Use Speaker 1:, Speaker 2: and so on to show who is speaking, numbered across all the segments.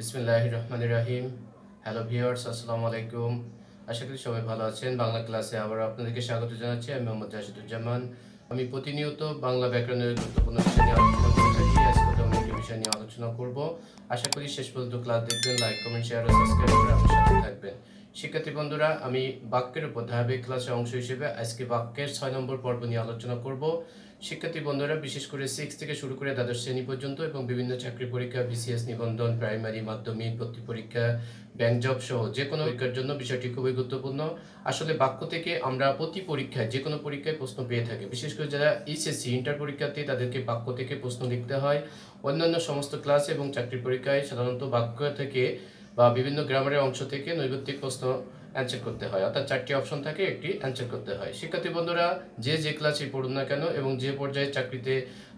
Speaker 1: বিসমিল্লাহির রহমানির রহিম। Hello viewers, আসসালামু আলাইকুম। আশা করি সবাই ভালো আছেন। বাংলা ক্লাসে আবার আপনাদেরকে স্বাগত জানাচ্ছি। আমি মোহাম্মদ রাশিদুজ্জামান। আমি প্রতিনিয়ত বাংলা ব্যাকরণের গুরুত্বপূর্ণ বিষয় নিয়ে আলোচনা করে থাকি। আজকে আমি একটি বিষয় নিয়ে আলোচনা করব। আশা করি শেষ পর্যন্ত ক্লাস দেখবেন। লাইক, কমেন্ট, শেয়ার ও সাবস্ক্রাইব করে আমার সাথে থাকবেন। শিক্ষার্থী বন্ধুরা, আমি বাক্যের উপর ধারাবাহিক ক্লাসের অংশ হিসেবে আজকে বাক্যের 6 নম্বর পর্ব নিয়ে আলোচনা করব। শিক্ষার্থী বন্ধুরা, বিশেষ করে 6 থেকে শুরু করে দ্বাদশ শ্রেণী পর্যন্ত এবং বিভিন্ন চাকরি পরীক্ষা, বিসিএস নিবন্ধন, প্রাইমারি, মাধ্যমিক, ভর্তি পরীক্ষা, ব্যাংক জব সহ যে কোনো পরীক্ষার জন্য বিষয়টি খুবই গুরুত্বপূর্ণ। আসলে বাক্য থেকে আমরা প্রতি পরীক্ষায় যে কোনো পরীক্ষায় প্রশ্ন পেয়ে থাকি। বিশেষ করে যারা এইচএসসি ইন্টার পরীক্ষার্থী তাদেরকে বাক্য থেকে প্রশ্ন লিখতে হয়। অন্যান্য সমস্ত ক্লাস এবং চাকরি পরীক্ষায় সাধারণত বাক্য থেকে বা বিভিন্ন গ্রামারের অংশ থেকে নৈর্ব্যক্তিক প্রশ্ন অ্যান্সার করতে হয়, অর্থাৎ 4টি অপশন থাকে, একটি অ্যান্সার করতে হয়। শিক্ষার্থী বন্ধুরা, যে ক্লাসে পড়ুন না কেন এবং যে পর্যায়ে চাকরিতে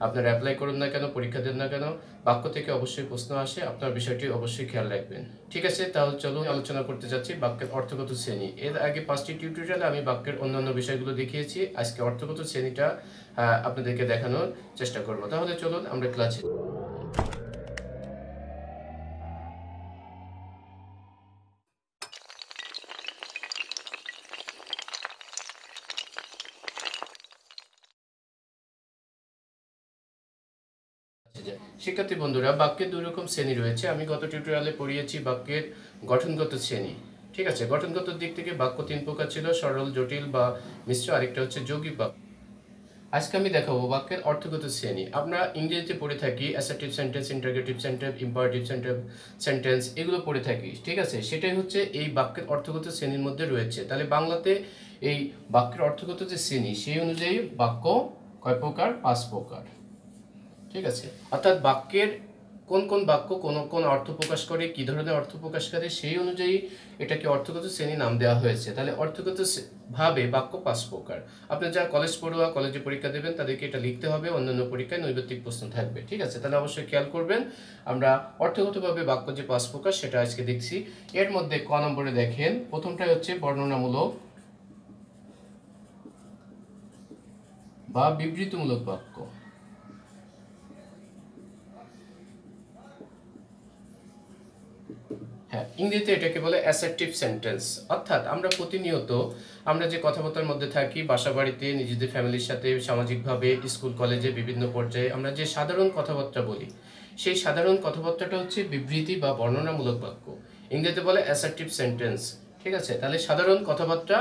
Speaker 1: আপনারা অ্যাপ্লাই করুন না কেন, পরীক্ষা দেন না কেন, বাক্য থেকে অবশ্যই প্রশ্ন আসে। আপনার বিষয়টি অবশ্যই খেয়াল রাখবেন। ঠিক আছে, তাহলে চলুন আলোচনা করতে যাচ্ছি বাক্যের অর্থগত শ্রেণী। এর আগে 5টি টিউটোরিয়ালে আমি বাক্যের অন্যান্য বিষয়গুলো দেখিয়েছি। আজকে অর্থগত শ্রেণীটা আপনাদেরকে দেখানোর চেষ্টা করব। তাহলে চলুন আমরা ক্লাসে। শিক্ষার্থী বন্ধুরা, বাক্যের দুই রকম শ্রেণী রয়েছে। আমি গত টিউটোরিয়ালে পড়িয়েছি বাক্যের গঠনগত শ্রেণী। ঠিক আছে, গঠনগত দিক থেকে বাক্য 3 প্রকার ছিল: সরল, জটিল বা মিশ্র, আরেকটা হচ্ছে যৌগিক বাক্য। আজকে আমি দেখাবো বাক্যের অর্থগত শ্রেণী। আমরা ইংরেজিতে পড়ে থাকি assertive sentence, interrogative sentence, imperative sentence, এগুলো পড়ে থাকি। ঠিক আছে, সেটাই হচ্ছে এই বাক্যের অর্থগত শ্রেণীর মধ্যে রয়েছে। তাহলে বাংলাতে এই বাক্যের অর্থগত যে শ্রেণী, সেই অনুযায়ী বাক্য কয় প্রকার? 5 প্রকার। ঠিক আছে, অর্থাৎ বাক্যের কোন কোন বাক্য কোন কোন অর্থ প্রকাশ করে, কি ধরনের অর্থ প্রকাশ করে, সেই অনুযায়ী এটাকে অর্থগত শ্রেণী নাম দেওয়া হয়েছে। তাহলে অর্থগত ভাবে বাক্য 5 প্রকার। আপনি যারা কলেজ পড়ুয়া, কলেজে পরীক্ষা দেবেন, তাদেরকে এটা লিখতে হবে। অন্যান্য পরীক্ষায় নৈর্ব্যক্তিক প্রশ্ন থাকবে। ঠিক আছে, তাহলে অবশ্যই খেয়াল করবেন। আমরা অর্থগতভাবে বাক্য যে 5 প্রকার সেটা আজকে দেখছি। এর মধ্যে ক নম্বরে দেখেন, প্রথমটাই হচ্ছে বর্ণনামূলক বা বিবৃতিমূলক বাক্য। হ্যাঁ, ইংরেজিতে এটাকে বলে অ্যাসার্টিভ সেন্টেন্স। অর্থাৎ আমরা প্রতিনিয়ত আমরা যে কথাবার্তার মধ্যে থাকি, বাসা বাড়িতে, নিজেদের ফ্যামিলির সাথে, সামাজিকভাবে, স্কুল কলেজে, বিভিন্ন পর্যায়ে আমরা যে সাধারণ কথাবার্তা বলি, সেই সাধারণ কথাবার্তাটা হচ্ছে বিবৃতি বা বর্ণনামূলক বাক্য। ইংরেজিতে বলে অ্যাসার্টিভ সেন্টেন্স। ঠিক আছে, তাহলে সাধারণ কথাবার্তা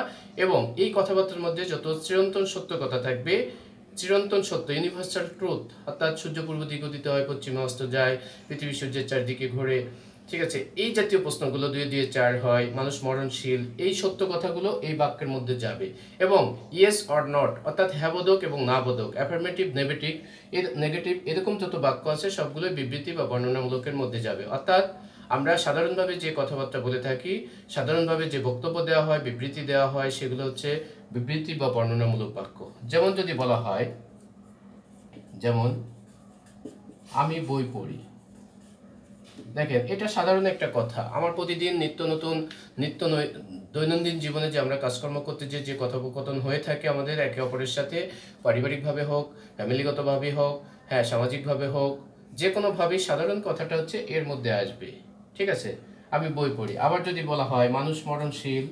Speaker 1: এবং এই কথাবার্তার মধ্যে যত চিরন্তন সত্য কথা থাকবে, চিরন্তন সত্য, ইউনিভার্সাল ট্রুথ, অর্থাৎ সূর্য পূর্ব দিকে উদিত হয়, পশ্চিমে অস্ত যায়, পৃথিবী সূর্যের চারদিকে ঘোরে, ঠিক আছে, এই জাতীয় প্রশ্নগুলো 2 দিয়ে 4 হয়, মানুষ মরণশীল, এই সত্য কথাগুলো এই বাক্যের মধ্যে যাবে। এবং ইয়েস অর নট, অর্থাৎ হ্যাঁ বোধক এবং না বোধক, অ্যাফার্মেটিভ, নেগেটিভ, এরকম যত বাক্য আছে সবগুলো বিবৃতি বা বর্ণনামূলকের মধ্যে যাবে। অর্থাৎ আমরা সাধারণভাবে যে কথাবার্তা বলে থাকি, সাধারণভাবে যে বক্তব্য দেওয়া হয়, বিবৃতি দেওয়া হয়, সেগুলো হচ্ছে বিবৃতি বা বর্ণনামূলক বাক্য। যেমন যদি বলা হয়, যেমন আমি বই পড়ি। দেখেন, এটা সাধারণ একটা কথা। আমার প্রতিদিন দৈনন্দিন জীবনে যে আমরা কাজকর্ম করতে যে কথোপকথন হয়ে থাকে আমাদের একে অপরের সাথে, পারিবারিকভাবে হোক, ফ্যামিলিগতভাবে হোক, হ্যাঁ সামাজিকভাবে হোক, যে কোনোভাবেই সাধারণ কথাটা হচ্ছে এর মধ্যে আসবে। ঠিক আছে, আমি বই পড়ি। আবার যদি বলা হয় মানুষ মরণশীল,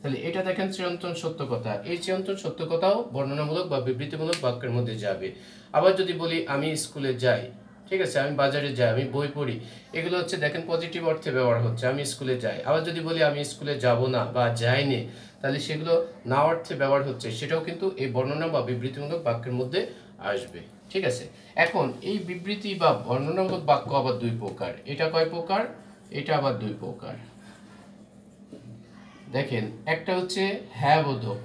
Speaker 1: তাহলে এটা দেখেন চিরন্তন সত্য কথা। এই চিরন্তন সত্য কথাও বর্ণনামূলক বা বিবৃতিমূলক বাক্যের মধ্যে যাবে। আবার যদি বলি আমি স্কুলে যাই, ঠিক আছে, আমি বাজারে যাই, আমি বই পড়ি, এগুলো হচ্ছে দেখেন পজিটিভ অর্থে ব্যবহার হচ্ছে, আমি স্কুলে যাই। আবার যদি বলি আমি স্কুলে যাব না বা যাইনি, তাহলে সেগুলো না অর্থে ব্যবহার হচ্ছে, সেটাও কিন্তু এই বর্ণনা বা বিবৃতিমূলক বাক্যের মধ্যে আসবে। ঠিক আছে, এখন এই বিবৃতি বা বর্ণনামূলক বাক্য আবার 2 প্রকার। এটা কয় প্রকার? এটা আবার 2 প্রকার। দেখেন, একটা হচ্ছে হ্যাঁ বোধক।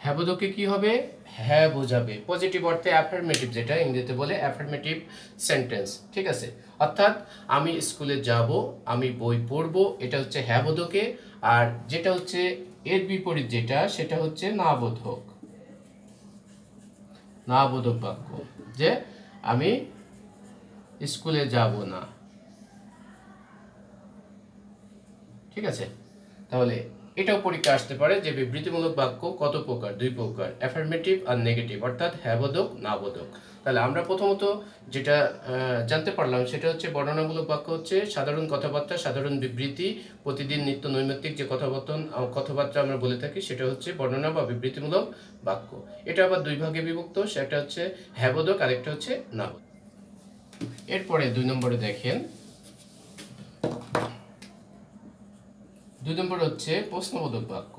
Speaker 1: হ্যাঁ বোধকে কি হবে? হ্যাঁ বোঝাবে, পজিটিভ অর্থে অ্যাফার্মেটিভ, যেটা ইংরেজিতে বলে অ্যাফার্মেটিভ সেন্টেন্স। ঠিক আছে, অর্থাৎ আমি স্কুলে যাব, আমি বই পড়ব, এটা হচ্ছে হ্যাঁ বোধকে। আর যেটা হচ্ছে এর বিপরীত, যেটা সেটা হচ্ছে না বোধক, না বোধক বাক্য, যে আমি স্কুলে যাব না। ঠিক আছে? তাহলে এটাও পরীক্ষা আসতে পারে যে বিবৃতিমূলক বাক্য কত প্রকার, দুই প্রকার, অ্যাফার্মেটিভ আর নেগেটিভ, অর্থাৎ হ্যাঁ বোধক না বোধক। তাহলে আমরা প্রথমত যেটা জানতে পারলাম সেটা হচ্ছে বর্ণনামূলক বাক্য হচ্ছে সাধারণ কথাবার্তা, সাধারণ বিবৃতি, প্রতিদিন নিত্য নৈমিত্তিক যে কথাবার্তা আমরা বলে থাকি সেটা হচ্ছে বর্ণনা বা বিবৃতিমূলক বাক্য। এটা আবার দুই ভাগে বিভক্ত, সেটা হচ্ছে হ্যাঁ বোধক, আরেকটা হচ্ছে না বোধক। এরপরে 2 নম্বরে দেখেন, 2 নম্বর হচ্ছে প্রশ্নবোধক বাক্য।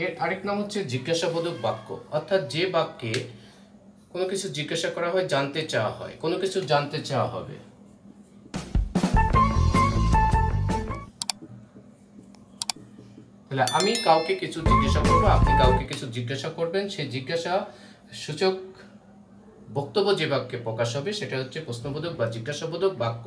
Speaker 1: এর আরেক নাম হচ্ছে জিজ্ঞাসাবোধক বাক্য, অর্থাৎ যে বাক্যে কোনো কিছু জিজ্ঞাসা করা হয়, জানতে চাওয়া হয়, কোনো কিছু জানতে চাওয়া হবে। তাহলে আমি কাউকে কিছু জিজ্ঞাসা করবো, আপনি কাউকে কিছু জিজ্ঞাসা করবেন, সেই জিজ্ঞাসা সূচক বক্তব্য যে বাক্যে প্রকাশ হবে সেটা হচ্ছে প্রশ্নবোধক বা জিজ্ঞাসাবোধক বাক্য।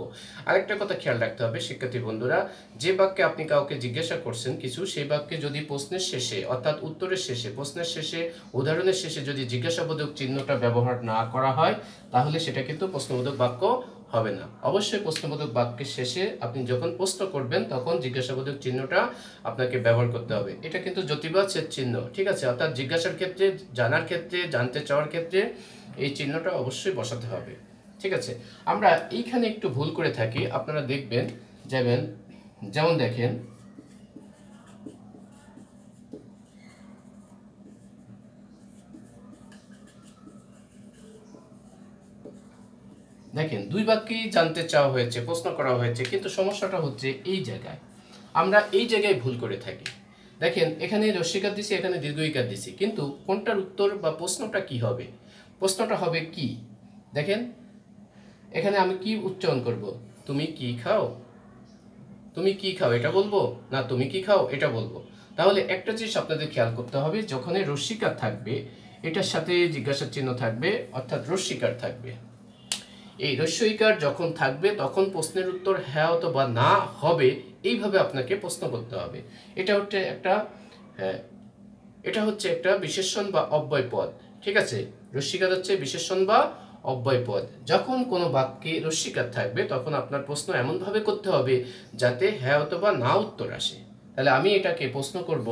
Speaker 1: আরেকটা কথা খেয়াল রাখতে হবে শিক্ষার্থী বন্ধুরা, যে বাক্যে আপনি কাউকে জিজ্ঞাসা করছেন কিছু, সেই বাক্যে যদি প্রশ্নের শেষে অর্থাৎ উত্তরের শেষে, প্রশ্নের শেষে, উদাহরণের শেষে যদি জিজ্ঞাসাবোধক চিহ্নটা ব্যবহার না করা হয় তাহলে সেটা কিন্তু প্রশ্নবোধক বাক্য হবে না। অবশ্যই প্রশ্নবোধক বাক্যের শেষে আপনি যখন প্রশ্ন করবেন তখন জিজ্ঞাসাবোধক চিহ্নটা আপনাকে ব্যবহার করতে হবে। এটা কিন্তু যতিবাচক চিহ্ন, ঠিক আছে? অর্থাৎ জিজ্ঞাসার ক্ষেত্রে, জানার ক্ষেত্রে, জানতে চাওয়ার ক্ষেত্রে এই চিহ্নটা অবশ্যই বসাতে হবে, ঠিক আছে? আমরা এইখানে একটু ভুল করে থাকি, আপনারা দেখবেন যেমন দেখেন, দুই বাক্যেই জানতে চাওয়া হয়েছে, প্রশ্ন করা হয়েছে, কিন্তু সমস্যাটা হচ্ছে এই জায়গায় আমরা এই জায়গায় ভুল করে থাকি। দেখেন এখানে রস্যিকার দিছি, এখানে দীর্ঘইকার দিছি, কিন্তু কোনটার উত্তর বা প্রশ্নটা কি হবে? প্রশ্নটা হবে কি? দেখেন এখানে আমি কি উচ্চারণ করব? তুমি কি খাও? তুমি কি খাও এটা বলবো, না তুমি কি খাও এটা বলবো? তাহলে একটা জিনিস আপনাদের খেয়াল করতে হবে, যখনই রস্যিকার থাকবে এটার সাথে জিজ্ঞাসার চিহ্ন থাকবে, অর্থাৎ রস্যিকার থাকবে। এই রস্যইকার যখন থাকবে তখন প্রশ্নের উত্তর হ্যাঁ অথবা না হবে, এইভাবে আপনাকে প্রশ্ন করতে হবে। এটা হচ্ছে একটা বিশেষণ বা অব্যয় পদ, ঠিক আছে? রস্যিকার হচ্ছে বিশেষণ বা অব্যয় পদ। যখন কোনো বাক্যে রস্যিকার থাকবে তখন আপনার প্রশ্ন এমনভাবে করতে হবে যাতে হ্যাঁ অথবা না উত্তর আসে। তাহলে আমি এটাকে প্রশ্ন করব,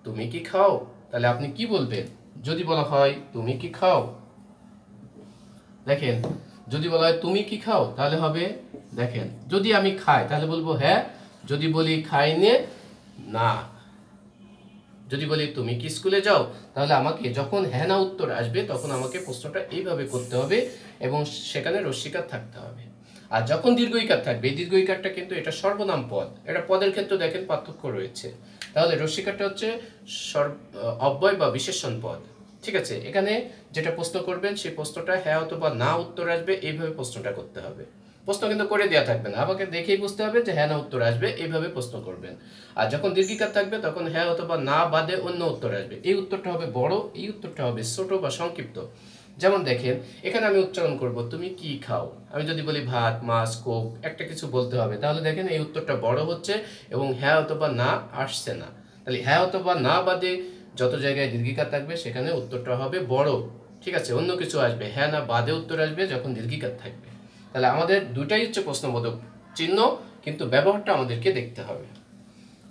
Speaker 1: তুমি কি খাও? তাহলে আপনি কি বলবেন? যদি বলা হয় তুমি কি খাও, দেখেন যদি বলা হয় তুমি কি খাও তাহলে হবে, দেখেন যদি আমি খাই তাহলে বলবো হ্যাঁ, যদি বলি খাইনে না, যদি বলি তুমি কি স্কুলে যাও তাহলে আমাকে যখন হ্যাঁ না উত্তর আসবে তখন আমাকে প্রশ্নটা এইভাবে করতে হবে এবং সেখানে রস্যিকার থাকতে হবে। আর যখন দীর্ঘইকার থাকবে, এই দীর্ঘইকারটা কিন্তু এটা সর্বনাম পদ, এটা পদের ক্ষেত্রে দেখেন পার্থক্য রয়েছে। তাহলে রস্যিকারটা হচ্ছে অব্যয় বা বিশেষণ পদ, ঠিক আছে? এখানে যেটা প্রশ্ন করবেন সেই প্রশ্নটা হ্যাঁ অথবা না উত্তর আসবে, এইভাবে প্রশ্নটা করতে হবে। প্রশ্ন কিন্তু করে দেওয়া থাকবে না, আমাকে দেখেই বুঝতে হবে যে হ্যাঁ না উত্তর আসবে, এইভাবে প্রশ্ন করবেন। আর যখন দীর্ঘিকার থাকবে তখন হ্যাঁ অথবা না বাদে অন্য উত্তর আসবে, এই উত্তরটা হবে বড়, এই উত্তরটা হবে ছোট বা সংক্ষিপ্ত। যেমন দেখেন এখানে আমি উচ্চারণ করব তুমি কি খাও, আমি যদি বলি ভাত, মাছ, কোক, একটা কিছু বলতে হবে, তাহলে দেখেন এই উত্তরটা বড় হচ্ছে এবং হ্যাঁ অথবা না আসছে না। তাহলে হ্যাঁ অথবা না বাদে যত জায়গায় দীর্ঘিকার থাকবে সেখানে উত্তরটা হবে বড়, ঠিক আছে? অন্য কিছু আসবে, হ্যাঁ না বাদে উত্তর আসবে যখন দীর্ঘিকার থাকবে। তাহলে আমাদের দুটাই হচ্ছে প্রশ্নবোধক চিহ্ন, কিন্তু ব্যবহারটা আমাদেরকে দেখতে হবে।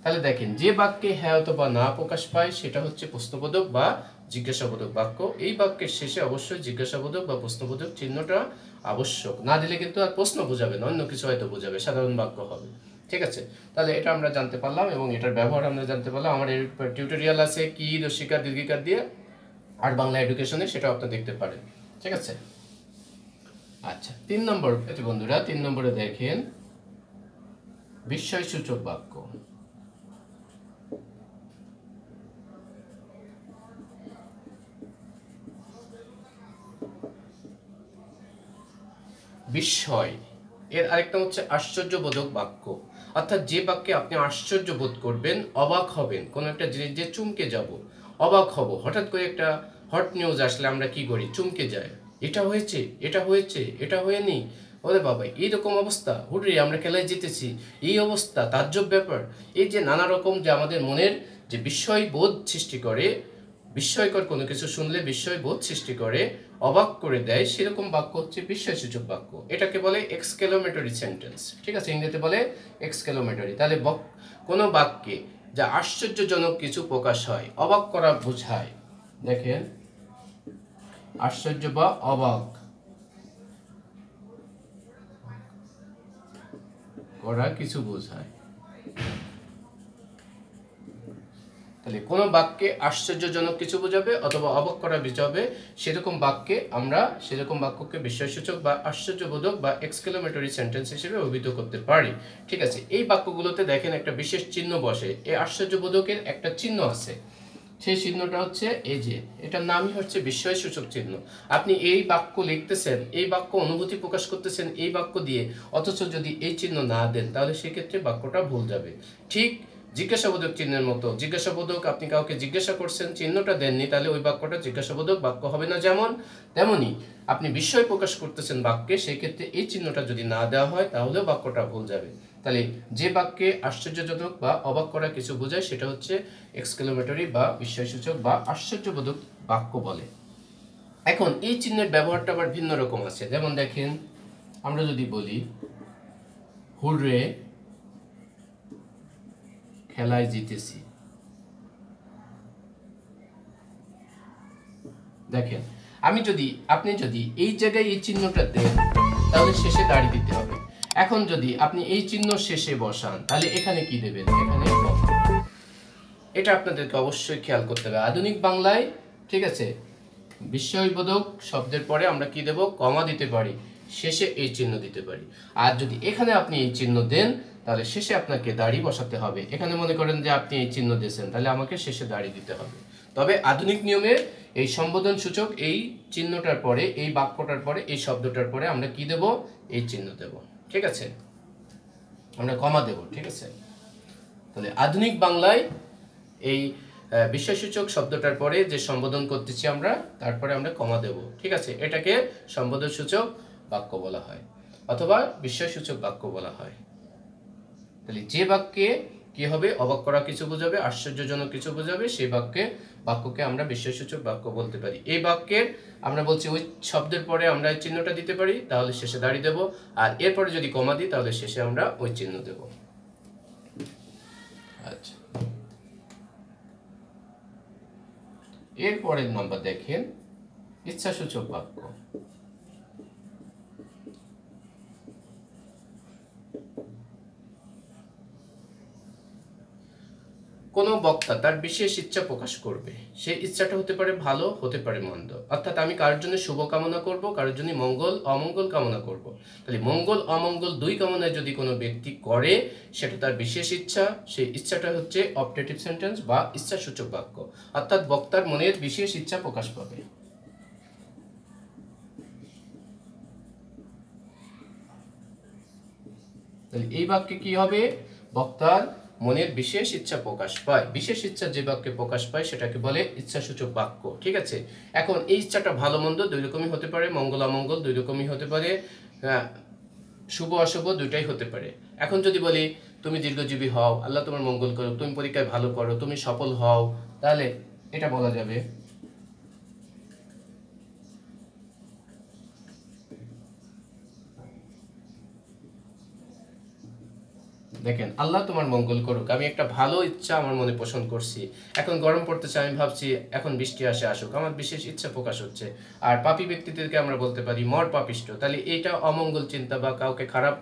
Speaker 1: তাহলে দেখেন যে বাক্যে হ্যাঁ অথবা না প্রকাশ পায় সেটা হচ্ছে প্রশ্নবোধক বা জিজ্ঞাসাবোধক বাক্য। এই বাক্যের শেষে অবশ্যই জিজ্ঞাসাবোধক বা প্রশ্নবোধক চিহ্নটা আবশ্যক, না দিলে কিন্তু আর প্রশ্ন বোঝাবে না, অন্য কিছু হয়তো বোঝাবে, সাধারণ বাক্য হবে, ঠিক আছে? তাহলে এটা আমরা জানতে পারলাম এবং এটার ব্যবহার আমরা জানতে পারলাম। আমার এর টিউটোরিয়াল আছে কি রস্যিকার দীর্ঘিকার দিয়ে আর বাংলা এডুকেশনে, সেটা আপনি দেখতে পারেন, ঠিক আছে? আচ্ছা 3 নম্বর বন্ধুরা, 3 নম্বরে দেখেন বিস্ময়সূচক বাক্য। বিস্ময় এর আরেকটা হচ্ছে আশ্চর্যবোধক বাক্য, অর্থাৎ যে বাক্যে আপনি আশ্চর্য বোধ করবেন, অবাক হবেন, কোনো একটা জিনিস যে চমকে যাব, অবাক হব, হঠাৎ করে একটা হট নিউজ আসলে আমরা কি করি, চমকে যাই, এটা হয়েছে, এটা হয়েছে, এটা হয়নি, ওরে বাবা এইরকম অবস্থা, হুটরে আমরা খেলায় জিতেছি, এই অবস্থা, তাজ্জব ব্যাপার। এই যে নানা রকম যে আমাদের মনের যে বিস্ময় বোধ সৃষ্টি করে, বিস্ময়কর কোনো কিছু শুনলে বিস্ময় বোধ সৃষ্টি করে, অবাক করে দেয়, সেরকম বাক্য হচ্ছে বিস্ময়সূচক বাক্য। এটাকে বলে এক্সক্লেমেটরি সেন্টেন্স। ঠিক আছে, ইংরেজিতে বলে এক্সক্লেমেটরি। তাহলে কোনো বাক্যে যা আশ্চর্যজনক কিছু প্রকাশ হয়, অবাক করা বোঝায়। দেখেন, আশ্চর্য বা অবাক করা কিছু বোঝায়। তাহলে কোনো বাক্যে আশ্চর্যজনক কিছু বোঝাবে অথবা অবাক করা বোঝাবে, সেরকম বাক্যকে বিস্ময়সূচক বা আশ্চর্যবোধক বা এক্সক্লেমেটরি সেন্টেন্স হিসেবে অভিহিত করতে পারি। ঠিক আছে, এই বাক্যগুলোতে দেখেন একটা বিশেষ চিহ্ন বসে। এই আশ্চর্যবোধকের একটা চিহ্ন আছে, সেই চিহ্নটা হচ্ছে এই যে, এটার নামই হচ্ছে বিস্ময়সূচক চিহ্ন। আপনি এই বাক্য লিখতেছেন, এই বাক্য অনুভূতি প্রকাশ করতেছেন এই বাক্য দিয়ে, অথচ যদি এই চিহ্ন না দেন তাহলে সেক্ষেত্রে বাক্যটা ভুল যাবে। ঠিক জিজ্ঞাসাবোধক চিহ্নের মতো, জিজ্ঞাসাবোধক, আপনি কাউকে জিজ্ঞাসা করছেন, চিহ্নটা দেননি, তাহলে ওই বাক্যটা জিজ্ঞাসাবোধক বাক্য হবে না। যেমন তেমনি আপনি বিস্ময় প্রকাশ করতেছেন বাক্যে, সেই ক্ষেত্রে এই চিহ্নটা যদি না দেওয়া হয় তাহলেও বাক্যটা ভুল যাবে। তাহলে যে বাক্যে আশ্চর্যজনক বা অবাক করা কিছু বোঝায় সেটা হচ্ছে এক্সক্লেমেটরি বা বিস্ময়সূচক বা আশ্চর্যবোধক বাক্য বলে। এখন এই চিহ্নের ব্যবহারটা আবার ভিন্ন রকম আছে। যেমন দেখেন, আমরা যদি বলি হুররে খেলায় জিতেছি, দেখেন আপনি যদি এই জায়গায় এই চিহ্নটা দেন তাহলে শেষে দাঁড়িয়ে দিতে হবে। এখন যদি আপনি এই চিহ্ন শেষে বসান তাহলে এখানে কি দেবেন? এখানে এটা আপনাদেরকে অবশ্যই খেয়াল করতে হবে। আধুনিক বাংলায়, ঠিক আছে, বিস্ময়বোধক শব্দের পরে আমরা কি দেব? কমা দিতে পারি, শেষে এই চিহ্ন দিতে পারি। আর যদি এখানে আপনি এই চিহ্ন দেন তাহলে শেষে আপনাকে দাড়ি বসাতে হবে। এখানে মনে করেন যে আপনি এই চিহ্ন দিয়েছেন, তাহলে আমাকে শেষে দাড়ি দিতে হবে। তবে আধুনিক নিয়মে এই সম্বোধন সূচক এই চিহ্নটার পরে, এই বাক্যটার পরে, এই শব্দটার পরে আমরা কি দেব? এই চিহ্ন দেব। ঠিক আছে, আমরা কমা দেব। ঠিক আছে, তাহলে আধুনিক বাংলায় এই বিস্ময়সূচক শব্দটার পরে যে সম্বোধন করতেছি আমরা, তারপরে আমরা কমা দেব। ঠিক আছে, এটাকে সম্বোধন সূচক বাক্য বলা হয় অথবা বিস্ময়সূচক বাক্য বলা হয়। তাহলে যে বাক্যে কি হবে? অবাক করা কিছু বোঝাবে, আশ্চর্যজনক কিছু বোঝাবে, সেই বাক্যকে আমরা বিস্ময়সূচক বাক্য বলতে পারি। এই বাক্যের আমরা বলছি ওই শব্দের পরে আমরা এই চিহ্নটা দিতে পারি, তাহলে শেষে দাঁড়িয়ে দেব। আর এরপরে যদি কমা দিই তাহলে শেষে আমরা ওই চিহ্ন দেব। আচ্ছা, এরপরের নাম্বার দেখেন, ইচ্ছাসূচক বাক্য। কোনো বক্তা তার বিশেষ ইচ্ছা প্রকাশ করবে, সেই ইচ্ছাটা হতে পারে ভালো, হতে পারে মন্দ। অর্থাৎ আমি কারোর জন্য শুভ কামনা করব, কারোর জন্য মঙ্গল অমঙ্গল কামনা করব। তাহলে মঙ্গল অমঙ্গল দুই কামনায় যদি কোনো ব্যক্তি করে, সেটা তার বিশেষ ইচ্ছা। সেই ইচ্ছাটা হচ্ছে অপটেটিভ সেন্টেন্স বা ইচ্ছাসূচক বাক্য, অর্থাৎ বক্তার মনের বিশেষ ইচ্ছা প্রকাশ পাবে। তাহলে এই বাক্যে কি হবে? বক্তার মনের বিশেষ ইচ্ছা প্রকাশ পায়। বিশেষ ইচ্ছা যে বাক্যে প্রকাশ পায় সেটাকে বলে ইচ্ছাসূচক বাক্য। ঠিক আছে, এখন এই ইচ্ছাটা ভালো মন্দ দুই রকমই হতে পারে, মঙ্গল অমঙ্গল দুই রকমই হতে পারে, শুভ অশুভ দুইটাই হতে পারে। এখন যদি বলি তুমি দীর্ঘজীবী হও, আল্লাহ তোমার মঙ্গল করো, তুমি পরীক্ষায় ভালো করো, তুমি সফল হও, তাহলে এটা বলা যাবে। দেখেন, আল্লাহ তোমার মঙ্গল করুক, আমি একটা ভালো ইচ্ছা আমার মনে পোষণ করছি। এখন গরম পড়তেছে, আমি ভাবছি এখন বৃষ্টি আসুক, আমার বিশেষ ইচ্ছা প্রকাশ হচ্ছে। আর পাপী ব্যক্তিদেরকে আমরা বলতে পারি মর পাপিষ্ট। তাহলে এইটা অমঙ্গল চিন্তা বা কাউকে খারাপ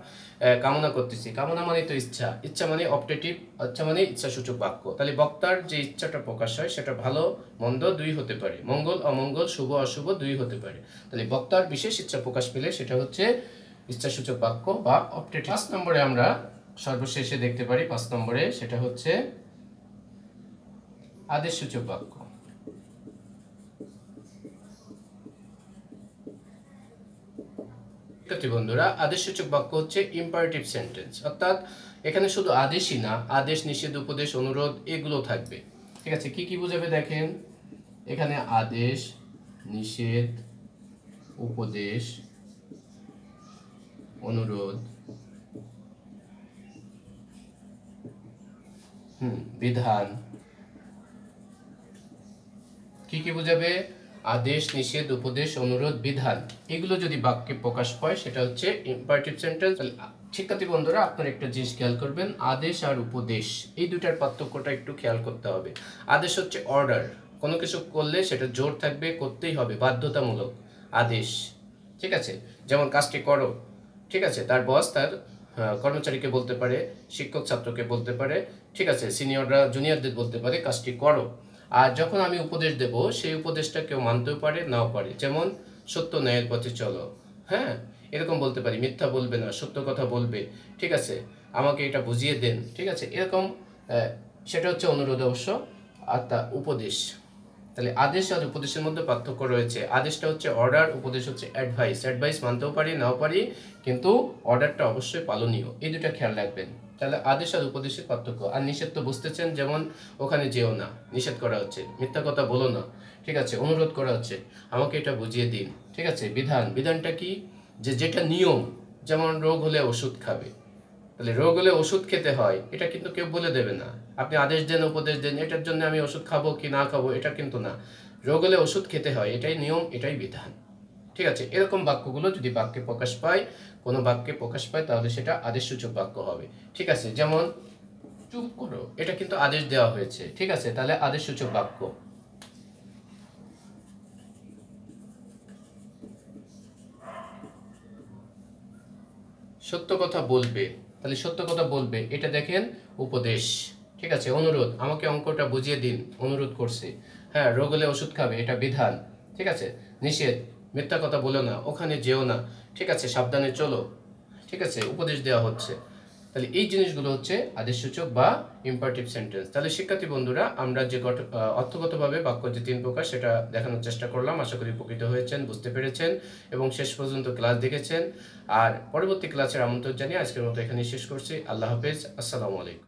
Speaker 1: কামনা করতেছি। কামনা মানে তো ইচ্ছা, ইচ্ছা মানে অপটেটিভ, ইচ্ছা মানে ইচ্ছাসূচক বাক্য। তাহলে বক্তার যে ইচ্ছাটা প্রকাশ হয় সেটা ভালো মন্দ দুই হতে পারে, মঙ্গল অমঙ্গল শুভ অশুভ দুই হতে পারে। তাহলে বক্তার বিশেষ ইচ্ছা প্রকাশ পেলে সেটা হচ্ছে ইচ্ছাসূচক বাক্য বা অপটেটিভ। 5 নম্বরে আমরা সর্বশেষে দেখতে পারি, 5 নম্বরে, সেটা হচ্ছে আদেশসূচক বাক্য। বন্ধুরা, আদেশসূচক বাক্য হচ্ছে ইম্পারেটিভ সেন্টেন্স, অর্থাৎ এখানে শুধু আদেশই না, আদেশ, নিষেধ, উপদেশ, অনুরোধ এগুলো থাকবে। ঠিক আছে, কি কি বোঝাবে দেখেন, এখানে আদেশ, নিষেধ, উপদেশ, অনুরোধ, বিধান, কি কি বোঝাবে? আদেশ, নিষেধ, উপদেশ, অনুরোধ, বিধান, এগুলো যদি বাক্যে প্রকাশ পায় সেটা হচ্ছে ইম্পারেটিভ সেন্টেন্স। শিক্ষার্থী বন্ধুরা, আপনারা একটা জিনিস খেয়াল করবেন, আদেশ আর উপদেশ এই দুটার পার্থক্যটা একটু খেয়াল করতে হবে। আদেশ হচ্ছে অর্ডার, কোনো কিছু করলে সেটা জোর থাকবে, করতেই হবে, বাধ্যতামূলক আদেশ। ঠিক আছে, যেমন কাজটি করো, ঠিক আছে, তার বস তার কর্মচারীকে বলতে পারে, শিক্ষক ছাত্রকে বলতে পারে, ঠিক আছে, সিনিয়ররা জুনিয়রদের বলতে পারে কাজটি করো। আর যখন আমি উপদেশ দেব, সেই উপদেশটা কেউ মানতেও পারে, নাও পারে। যেমন সত্য ন্যায়ের পথে চলো, হ্যাঁ, এরকম বলতে পারি, মিথ্যা বলবে না, সত্য কথা বলবে, ঠিক আছে, আমাকে এটা বুঝিয়ে দেন, ঠিক আছে, এরকম। সেটা হচ্ছে অনুরোধ অবশ্য। আর তা উপদেশ। তাহলে আদেশ আর উপদেশের মধ্যে পার্থক্য রয়েছে। আদেশটা হচ্ছে অর্ডার, উপদেশ হচ্ছে অ্যাডভাইস। অ্যাডভাইস মানতেও পারি, নাও পারি, কিন্তু অর্ডারটা অবশ্যই পালনীয়। এই দুটা খেয়াল রাখবেন। তাহলে আদেশ আর উপদেশের পার্থক্য। আর নিষেধ তো বুঝতেছেন, যেমন ওখানে যেও না, নিষেধ করা হচ্ছে, মিথ্যা কথা বলো না, ঠিক আছে, অনুরোধ করা হচ্ছে, আমাকে এটা বুঝিয়ে দিন, ঠিক আছে। বিধান, বিধানটা কি? যে যেটা নিয়ম, যেমন রোগ হলে ওষুধ খাবে, তাহলে রোগ হলে ওষুধ খেতে হয়, এটা কিন্তু কেউ বলে দেবে না। আপনি আদেশ দেন, উপদেশ দেন, এটার জন্য আমি ওষুধ খাবো কি না খাবো এটা কিন্তু না। রোগ হলে ওষুধ খেতে হয়, এটাই নিয়ম, এটাই বিধান, ঠিক আছে। এরকম বাক্যগুলো যদি বাক্যে প্রকাশ পায়, কোনো বাক্যে প্রকাশ পায়, তাহলে সেটা আদেশসূচক বাক্য হবে, ঠিক আছে। যেমন চুপ করো, এটা কিন্তু আদেশ দেওয়া হয়েছে, ঠিক আছে, তাহলে আদেশসূচক বাক্য। সত্য কথা বলবে, তাহলে সত্য কথা বলবে, এটা দেখেন উপদেশ, ঠিক আছে। অনুরোধ, আমাকে অঙ্কটা বুঝিয়ে দিন, অনুরোধ করছে। হ্যাঁ, রোগ হলে ওষুধ খাবে, এটা বিধান, ঠিক আছে। নিষেধ, মিথ্যা কথা বলো না, ওখানে যেও না, ঠিক আছে, সাবধানে চলো, ঠিক আছে, উপদেশ দেওয়া হচ্ছে। তাহলে এই জিনিসগুলো হচ্ছে আদেশসূচক বা ইম্পারেটিভ সেন্টেন্স। তাহলে শিক্ষার্থী বন্ধুরা, আমরা যে অর্থগতভাবে বাক্য যে 3 প্রকার সেটা দেখানোর চেষ্টা করলাম। আশা করি উপকৃত হয়েছেন, বুঝতে পেরেছেন এবং শেষ পর্যন্ত ক্লাস দেখেছেন। আর পরবর্তী ক্লাসের আমন্ত্রণ জানিয়ে আজকের মতো এখানেই শেষ করছি। আল্লাহ হাফেজ, আসসালামু আলাইকুম।